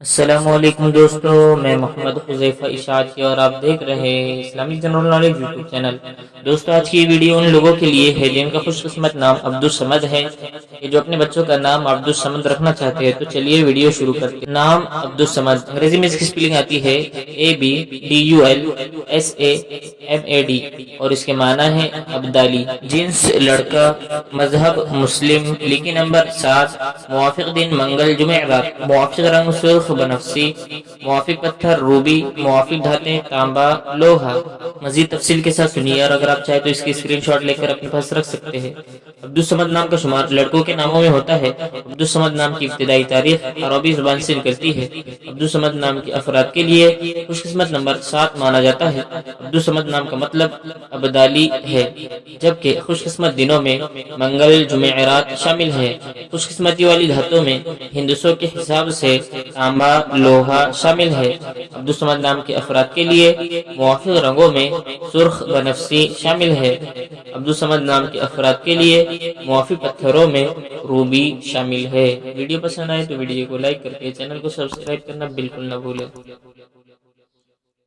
السلام علیکم دوستو، میں محمد حذیفہ اشاعتی اور آپ دیکھ رہے ہیں Islamic general knowledge YouTube channel. دوستو آج کی ویڈیو ان لوگوں کے لیے ہے جن کا خوش قسمت نام عبدالصمد ہے، کہ جو اپنے بچوں کا نام عبدالصمد رکھنا چاہتے ہیں۔ تو چلیے ویڈیو شروع کرتے ہیں۔ نام عبدالصمد انگریزی میں اس کی سپیلنگ آتی ہے ABDULSAMAD اور اس کے معنی ہے عبدالی۔ جنس لڑکا، مذہب مسلم، لکی نمبر 7، موافق دن منگل جمعرات، موافق رنگ سرخ بنفسی، موافق پتھر روبی، موافق دھاتیں تانبا لوہا۔ مزید تفصیل کے ساتھ سنیے، اور اگر آپ چاہیں تو اس کی اسکرین شاٹ لے کر اپنے پاس رکھ سکتے ہیں۔ عبدالصمد نام کا شمار لڑکوں کے ناموں میں ہوتا ہے۔ عبدالصمد نام کی ابتدائی تاریخ عربی زبان سے نکلتی ہے۔ عبدالصمد نام کے افراد کے لیے خوش قسمت نمبر 7 مانا جاتا ہے۔ عبدالصمد نام کا مطلب عبدالی ہے، جبکہ خوش قسمت دنوں میں منگل جمعرات شامل ہے۔ خوش قسمتی والی دھاتوں میں ہندسوں کے حساب سے تانبا لوہا شامل ہے۔ عبدالصمد نام کے افراد کے لیے موافق رنگوں میں سرخ بنفسی شامل ہے۔ عبدالصمد نام کے افراد کے لیے موافق پتھروں میں روبی شامل ہے۔ ویڈیو پسند آئے تو ویڈیو کو لائک کر کے چینل کو سبسکرائب کرنا بالکل نہ بھولیں۔